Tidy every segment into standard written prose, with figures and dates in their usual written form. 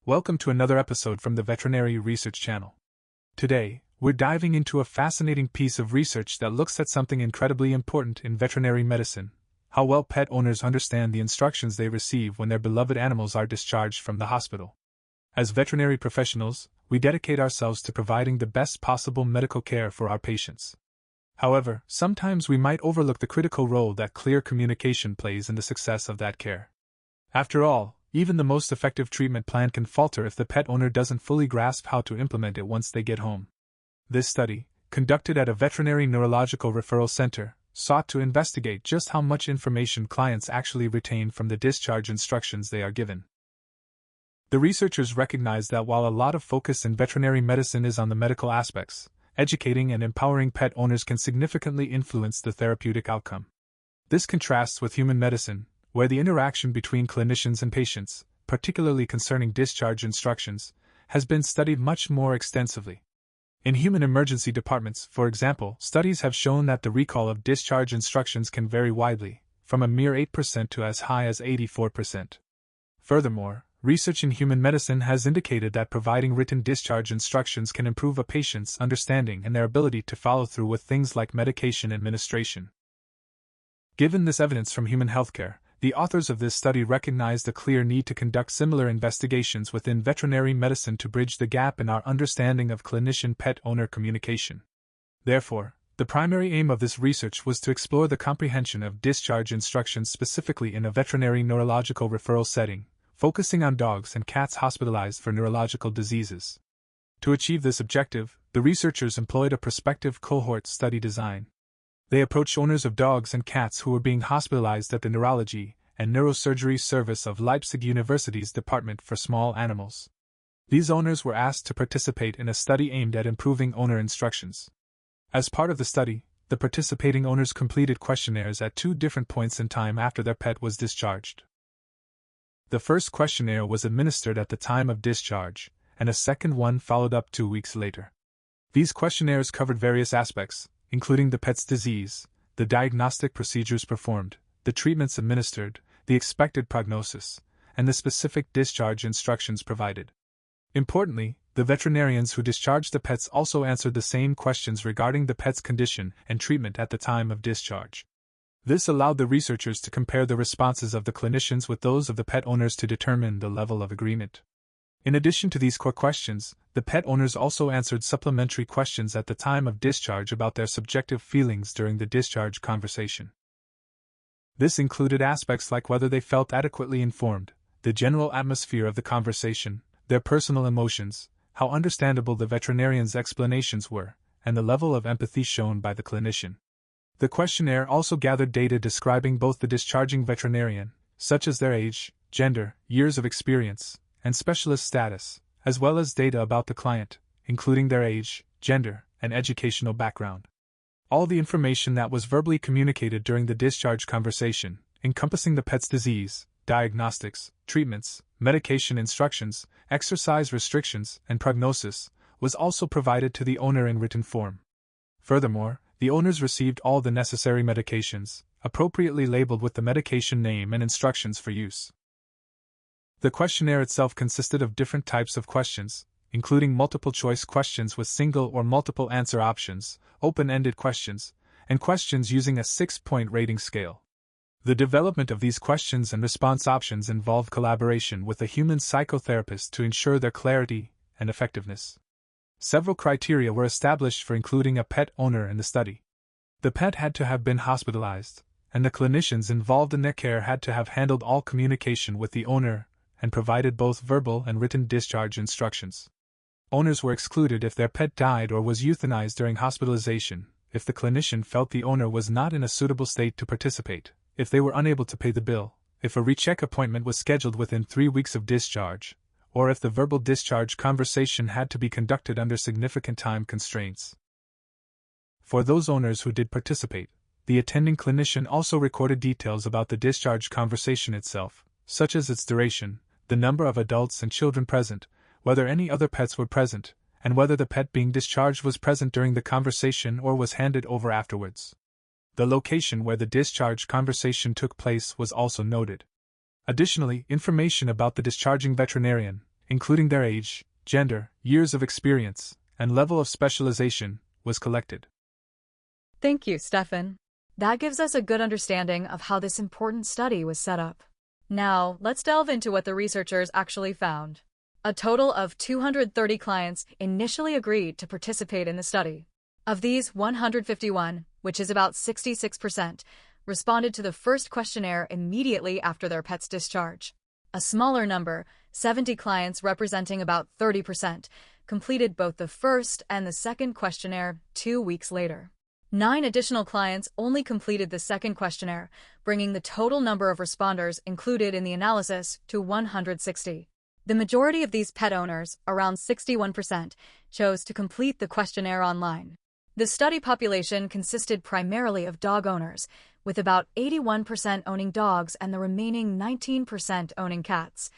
Welcome to another episode from the Veterinary Research Channel. Today, we're diving into a fascinating piece of research that looks at something incredibly important in veterinary medicine: how well pet owners understand the instructions they receive when their beloved animals are discharged from the hospital. As veterinary professionals, we dedicate ourselves to providing the best possible medical care for our patients. However, sometimes we might overlook the critical role that clear communication plays in the success of that care. After all, even the most effective treatment plan can falter if the pet owner doesn't fully grasp how to implement it once they get home. This study, conducted at a veterinary neurological referral center, sought to investigate just how much information clients actually retain from the discharge instructions they are given. The researchers recognized that while a lot of focus in veterinary medicine is on the medical aspects, educating and empowering pet owners can significantly influence the therapeutic outcome. This contrasts with human medicine, where the interaction between clinicians and patients, particularly concerning discharge instructions, has been studied much more extensively. In human emergency departments, for example, studies have shown that the recall of discharge instructions can vary widely, from a mere 8% to as high as 84%. Furthermore, research in human medicine has indicated that providing written discharge instructions can improve a patient's understanding and their ability to follow through with things like medication administration. Given this evidence from human healthcare, the authors of this study recognized a clear need to conduct similar investigations within veterinary medicine to bridge the gap in our understanding of clinician-pet owner communication. Therefore, the primary aim of this research was to explore the comprehension of discharge instructions specifically in a veterinary neurological referral setting, focusing on dogs and cats hospitalized for neurological diseases. To achieve this objective, the researchers employed a prospective cohort study design. They approached owners of dogs and cats who were being hospitalized at the Neurology and Neurosurgery Service of Leipzig University's Department for Small Animals. These owners were asked to participate in a study aimed at improving owner instructions. As part of the study, the participating owners completed questionnaires at two different points in time after their pet was discharged. The first questionnaire was administered at the time of discharge, and a second one followed up 2 weeks later. These questionnaires covered various aspects, including the pet's disease, the diagnostic procedures performed, the treatments administered, the expected prognosis, and the specific discharge instructions provided. Importantly, the veterinarians who discharged the pets also answered the same questions regarding the pet's condition and treatment at the time of discharge. This allowed the researchers to compare the responses of the clinicians with those of the pet owners to determine the level of agreement. In addition to these core questions, the pet owners also answered supplementary questions at the time of discharge about their subjective feelings during the discharge conversation. This included aspects like whether they felt adequately informed, the general atmosphere of the conversation, their personal emotions, how understandable the veterinarian's explanations were, and the level of empathy shown by the clinician. The questionnaire also gathered data describing both the discharging veterinarian, such as their age, gender, years of experience, and specialist status, as well as data about the client, including their age, gender, and educational background. All the information that was verbally communicated during the discharge conversation, encompassing the pet's disease, diagnostics, treatments, medication instructions, exercise restrictions, and prognosis, was also provided to the owner in written form. Furthermore, the owners received all the necessary medications, appropriately labeled with the medication name and instructions for use. The questionnaire itself consisted of different types of questions, including multiple-choice questions with single or multiple answer options, open-ended questions, and questions using a 6-point rating scale. The development of these questions and response options involved collaboration with a human psychotherapist to ensure their clarity and effectiveness. Several criteria were established for including a pet owner in the study. The pet had to have been hospitalized, and the clinicians involved in their care had to have handled all communication with the owner and provided both verbal and written discharge instructions. Owners were excluded if their pet died or was euthanized during hospitalization, if the clinician felt the owner was not in a suitable state to participate, if they were unable to pay the bill, if a recheck appointment was scheduled within 3 weeks of discharge, or if the verbal discharge conversation had to be conducted under significant time constraints. For those owners who did participate, the attending clinician also recorded details about the discharge conversation itself, such as its duration, the number of adults and children present, whether any other pets were present, and whether the pet being discharged was present during the conversation or was handed over afterwards. The location where the discharge conversation took place was also noted. Additionally, information about the discharging veterinarian, including their age, gender, years of experience, and level of specialization, was collected. Thank you, Stefan. That gives us a good understanding of how this important study was set up. Now, let's delve into what the researchers actually found. A total of 230 clients initially agreed to participate in the study. Of these, 151, which is about 66%, responded to the first questionnaire immediately after their pet's discharge. A smaller number, 70 clients representing about 30%, completed both the first and the second questionnaire 2 weeks later. 9 additional clients only completed the second questionnaire, bringing the total number of responders included in the analysis to 160. The majority of these pet owners, around 61%, chose to complete the questionnaire online. The study population consisted primarily of dog owners, with about 81% owning dogs and the remaining 19% owning cats.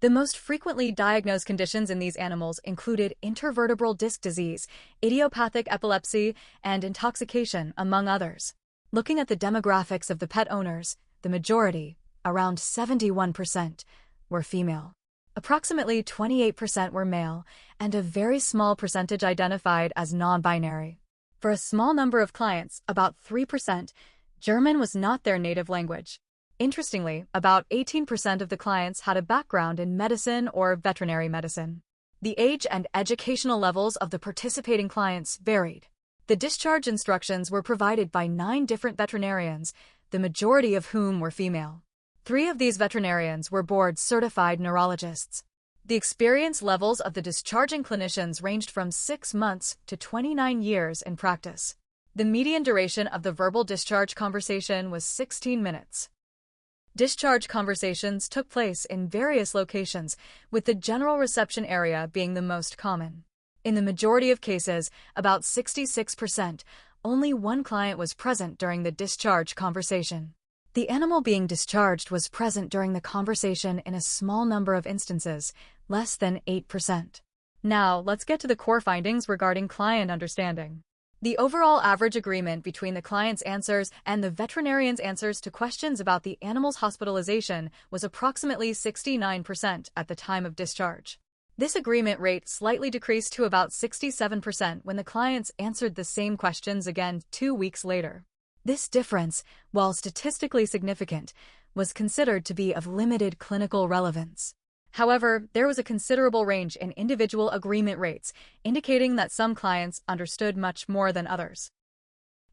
The most frequently diagnosed conditions in these animals included intervertebral disc disease, idiopathic epilepsy, and intoxication, among others. Looking at the demographics of the pet owners, the majority, around 71%, were female. Approximately 28% were male, and a very small percentage identified as non-binary. For a small number of clients, about 3%, German was not their native language. Interestingly, about 18% of the clients had a background in medicine or veterinary medicine. The age and educational levels of the participating clients varied. The discharge instructions were provided by 9 different veterinarians, the majority of whom were female. 3 of these veterinarians were board-certified neurologists. The experience levels of the discharging clinicians ranged from 6 months to 29 years in practice. The median duration of the verbal discharge conversation was 16 minutes. Discharge conversations took place in various locations, with the general reception area being the most common. In the majority of cases, about 66%, only one client was present during the discharge conversation. The animal being discharged was present during the conversation in a small number of instances, less than 8%. Now, let's get to the core findings regarding client understanding. The overall average agreement between the client's answers and the veterinarian's answers to questions about the animal's hospitalization was approximately 69% at the time of discharge. This agreement rate slightly decreased to about 67% when the clients answered the same questions again 2 weeks later. This difference, while statistically significant, was considered to be of limited clinical relevance. However, there was a considerable range in individual agreement rates, indicating that some clients understood much more than others.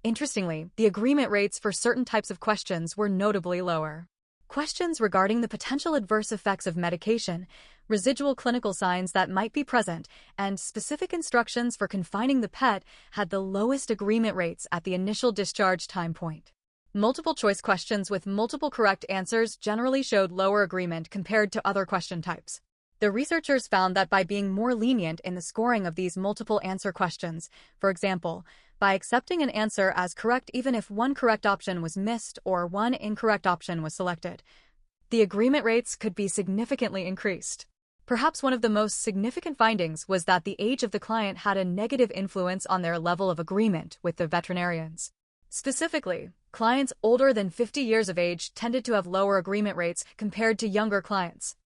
Interestingly, the agreement rates for certain types of questions were notably lower. Questions regarding the potential adverse effects of medication, residual clinical signs that might be present, and specific instructions for confining the pet had the lowest agreement rates at the initial discharge time point. Multiple-choice questions with multiple correct answers generally showed lower agreement compared to other question types. The researchers found that by being more lenient in the scoring of these multiple-answer questions, for example, by accepting an answer as correct even if one correct option was missed or one incorrect option was selected, the agreement rates could be significantly increased. Perhaps one of the most significant findings was that the age of the client had a negative influence on their level of agreement with the veterinarians. Specifically, clients older than 50 years of age tended to have lower agreement rates compared to younger clients.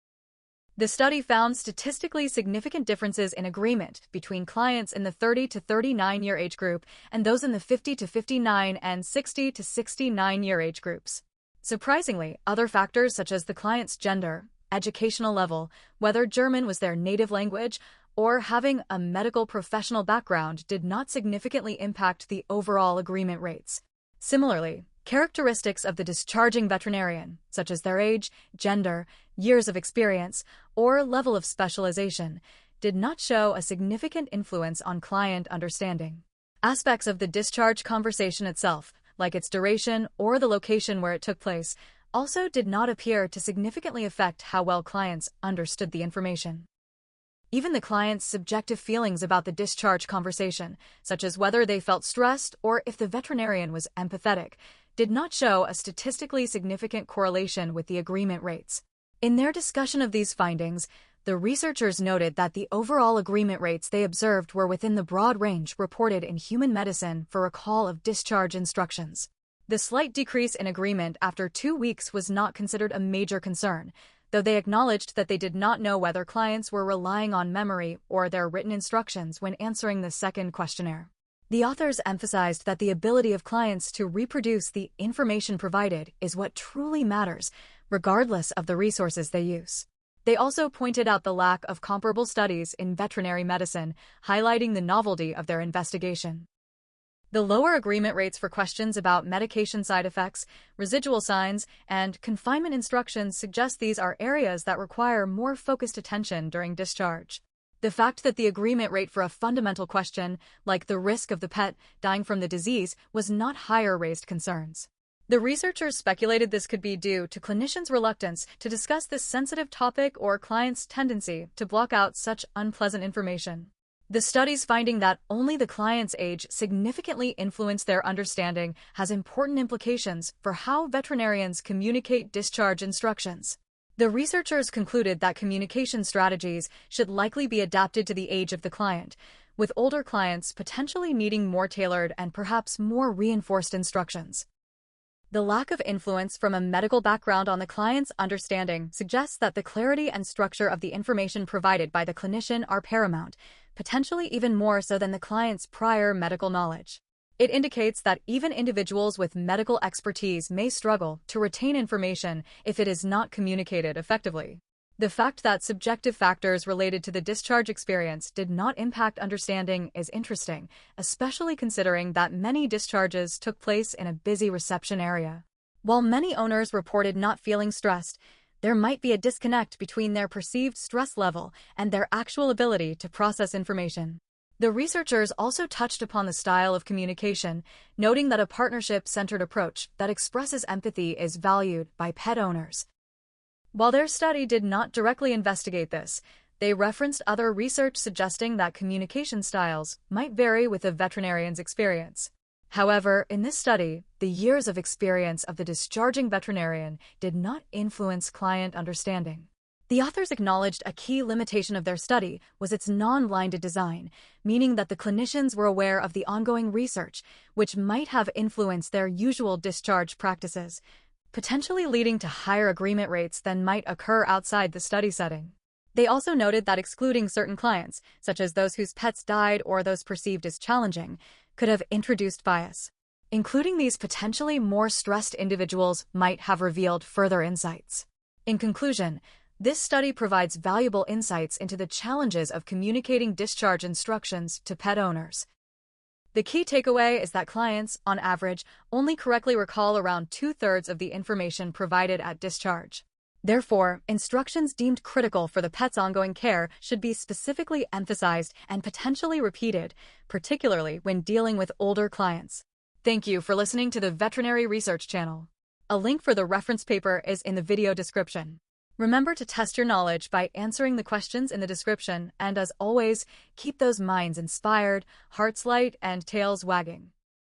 The study found statistically significant differences in agreement between clients in the 30 to 39-year age group and those in the 50 to 59 and 60 to 69-year age groups. Surprisingly, other factors such as the client's gender, educational level, whether German was their native language, or having a medical professional background did not significantly impact the overall agreement rates. Similarly, characteristics of the discharging veterinarian, such as their age, gender, years of experience, or level of specialization, did not show a significant influence on client understanding. Aspects of the discharge conversation itself, like its duration or the location where it took place, also did not appear to significantly affect how well clients understood the information. Even the client's subjective feelings about the discharge conversation, such as whether they felt stressed or if the veterinarian was empathetic, did not show a statistically significant correlation with the agreement rates. In their discussion of these findings, the researchers noted that the overall agreement rates they observed were within the broad range reported in human medicine for recall of discharge instructions. The slight decrease in agreement after 2 weeks was not considered a major concern, though they acknowledged that they did not know whether clients were relying on memory or their written instructions when answering the second questionnaire. The authors emphasized that the ability of clients to reproduce the information provided is what truly matters, regardless of the resources they use. They also pointed out the lack of comparable studies in veterinary medicine, highlighting the novelty of their investigation. The lower agreement rates for questions about medication side effects, residual signs, and confinement instructions suggest these are areas that require more focused attention during discharge. The fact that the agreement rate for a fundamental question, like the risk of the pet dying from the disease, was not higher raised concerns. The researchers speculated this could be due to clinicians' reluctance to discuss this sensitive topic or clients' tendency to block out such unpleasant information. The study's finding that only the client's age significantly influenced their understanding has important implications for how veterinarians communicate discharge instructions. The researchers concluded that communication strategies should likely be adapted to the age of the client, with older clients potentially needing more tailored and perhaps more reinforced instructions. The lack of influence from a medical background on the client's understanding suggests that the clarity and structure of the information provided by the clinician are paramount, potentially even more so than the client's prior medical knowledge. It indicates that even individuals with medical expertise may struggle to retain information if it is not communicated effectively. The fact that subjective factors related to the discharge experience did not impact understanding is interesting, especially considering that many discharges took place in a busy reception area. While many owners reported not feeling stressed, there might be a disconnect between their perceived stress level and their actual ability to process information. The researchers also touched upon the style of communication, noting that a partnership-centered approach that expresses empathy is valued by pet owners. While their study did not directly investigate this, they referenced other research suggesting that communication styles might vary with a veterinarian's experience. However, in this study, the years of experience of the discharging veterinarian did not influence client understanding. The authors acknowledged a key limitation of their study was its non-blinded design, meaning that the clinicians were aware of the ongoing research, which might have influenced their usual discharge practices, potentially leading to higher agreement rates than might occur outside the study setting. They also noted that excluding certain clients, such as those whose pets died or those perceived as challenging, could have introduced bias. Including these potentially more stressed individuals might have revealed further insights. In conclusion, this study provides valuable insights into the challenges of communicating discharge instructions to pet owners. The key takeaway is that clients, on average, only correctly recall around 2/3 of the information provided at discharge. Therefore, instructions deemed critical for the pet's ongoing care should be specifically emphasized and potentially repeated, particularly when dealing with older clients. Thank you for listening to the Veterinary Research Channel. A link for the reference paper is in the video description. Remember to test your knowledge by answering the questions in the description, and as always, keep those minds inspired, hearts light, and tails wagging.